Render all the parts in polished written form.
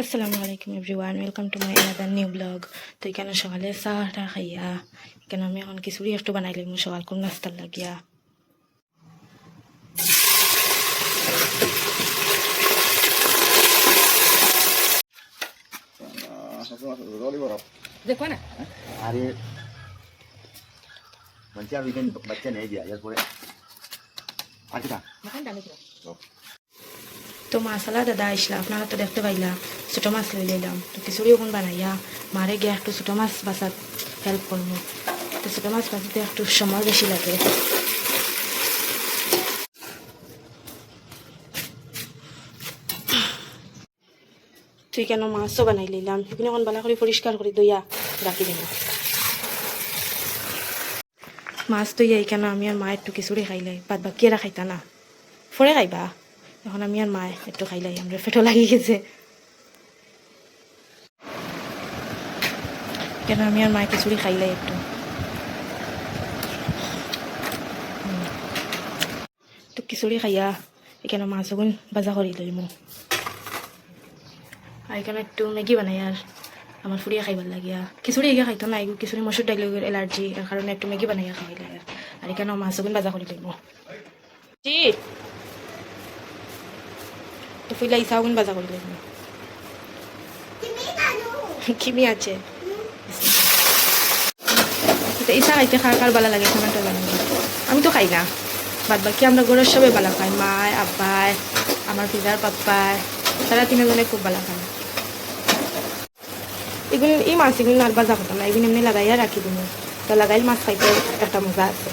আসসালামু আলাইকুম everyone, welcome to my another new blog. তো এখানে সকালে চাটা খাইয়া এখানে আমি এখন খিচুড়ি একটু বানাইলাম সকাল কোন নাস্তার লাগিয়া। देखो ना अरे बच्चा वीकेंड बच्चा नहीं दिया यार पूरे अच्छा मकान डाले थे তো মাসালা দাদা আসলা, আপনারা তো দেখতে পাইলা ছোটো মাছ লই লইলাম। তো খিচুড়ি ওখান বানাইয়া মারে গিয়ে একটু ছোটো মাছ বাসাত হেল্প করবো। তো ছোটো মাছ বাঁচতে একটু সময় বেশি লাগে। তুই কেন মাছও বানাই লইলাম, এখানে এখন বালা করে পরিষ্কার করে দইয়া রাখি দেব। মাছ দইয়া কেন আমি আর মা একটু খিচুড়ি খাইলাই, বাদ বাকি এরা খাইতা না, ফরে খাইবা। এখন আমি আর মায় একটু খাইলাই, আমরা পেটও লাগি গেছে। কেন আমি আর মায় খিচুড়ি খাইলাই একটু। তো খিচুড়ি খাইয়া এখানে মাছ ওগুন বাজা করি লইমু। আর এখানে একটু ম্যাগি বানাই আর আমার ফুরিয়া খাইবার লাগিয়া। খিচুড়ি এগিয়ে খাইতো না, এগুলো খিচুড়ি মসুর ডাইলের এলার্জি, এর কারণে একটু ম্যাগি বানাইয়া খাইলে। আর এখানে মাছ ওগুন বাজা করি লইমু। জি তো ফুইলা ইসা ওগুন বাজা করি লইমু। কিমি আছে ইসা খাইতে খার ভালো লাগে, খানাটা বানাই। আমি তো খাই না, বাদ বাকি আমরা ঘরের সবাই ভালো খাই, মায় আব্বায় আমার পিজার পাপ্পায়, তারা তিনজনে খুব ভালো খায়। এগুলো এই মাছ এগুলো আর বাজা করতাম না, এগুলো এমনি লাগাইয়া রাখি দিন। তো লাগাইল মাছ খাইতে একটা মজা আছে।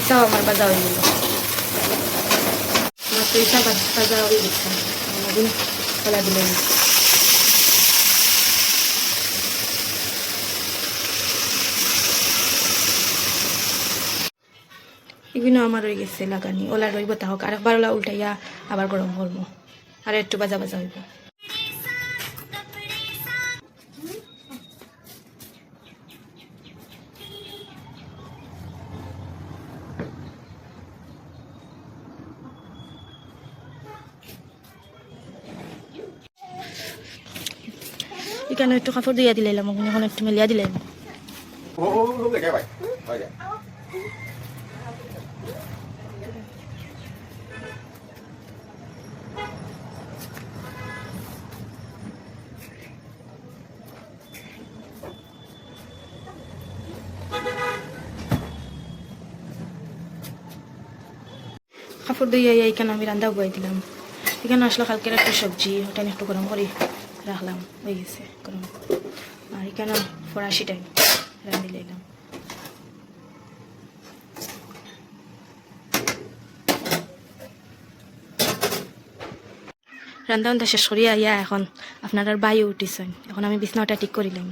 ইসাও আমার বাজা হয়ে গেল, মাছ তো ইসা বাজা হয়ে গেছে। এগুলো ফেলা দিলেন। এগুলো আমার হয়ে গেছে লাগানি, ওলা রইব তা হোক। আর একবার ওলা উল্টাইয়া আবার গরম করবো, আর একটু বাজা বাজা হইব। এখানে একটু কাপড় দিয়া দিলাম, এখন একটু মেলিয়া দিলাম। ओ लोग क्या भाई हो गया কাপড় দিয়ে এখানে আমি রান্না বয়ে দিলাম। এখানে আসলে কালকের একটা সবজি, ওটা আমি একটু গরম করে রাখলাম, হয়ে গেছে গরম। আর এখানে ফরাসি টাইম রান্ধি লাইলাম। রান্না বান্না শেষ করিয়া আইয়া এখন আপনার আর বাইও উঠিছেন, এখন আমি বিছনাটা ঠিক করিলাম।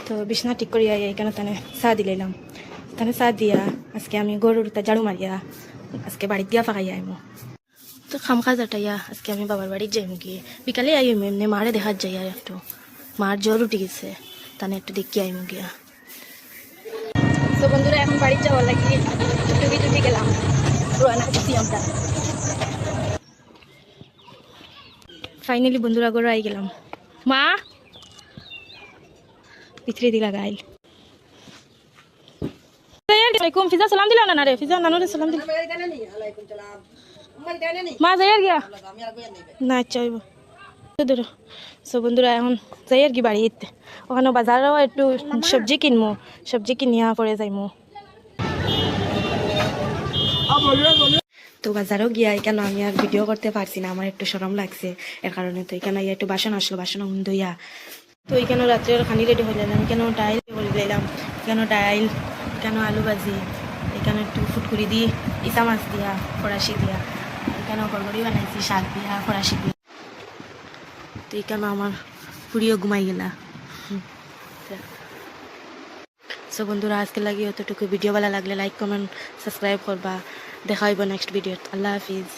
তো বিছনা ঠিক করিয়া এখানে তানে চা দিলাম। তানে চা দিয়া আজকে আমি গরুর ঝাড়ু মারিয়া আজকে বাড়ির দিয়া ফাঁকাইয়া আইমো। তো খাম খাজ আটাইয়া আজকে আমি বাবার বাড়ির যাইম গিয়ে, বিকালে আইম এমনি মারে দেখার যাই। আর একটু মার জ্বর উঠে গেছে, তানে একটু দেখি আইম গিয়া। তো বন্ধুরা এখন বাড়ি যাওয়ার লাগি টুকি টুকি গেলাম, রোয়ানা দিচ্ছি আমরা। ফাইনালি বন্ধুরা ঘরে আই গেলাম। মা পিছড়ে দিলা গাইল। আলাইকুম ফিজা সালাম দিলা না রে, ফিজা নানুরে সালাম দিলা। মা যাই আর গিয়া না, আচ্ছা হইব। সো বন্ধুরা এখন যাই আর কি বাড়িতে, ওখানে বাজারও একটু সবজি কিনবো, সবজি কিনিয়া পরে যাইমু। তো বাজারও গিয়া এখানে আমি আর ভিডিও করতে পারছি না, আমার একটু শরম লাগছে এর কারণে। তো এখানে একটু বাসন আসলো, বাসন ধুইয়া। তো এখানে রাত্রের খানি রেডি হয়ে গেলাম, এখানে ডাইল করে দিলাম, এখানে ডাইল, এখানে আলু ভাজি, এখানে একটু ফুটকুড়ি দিয়ে ইসা মাছ দিয়া ফরাসি দিয়া, এখানে গড়গড়ি বানাইছি শাক দিয়া ফরাসি দিয়া। তো এখানে আমার পুরিও ঘুমাই গেলা। সো বন্ধুরা আজকে লাগি অতটুকু, ভিডিও ভালো লাগলে লাইক কমেন্ট সাবস্ক্রাইব করবা। দেখা হইব নেক্সট ভিডিও। আল্লাহ হাফিজ।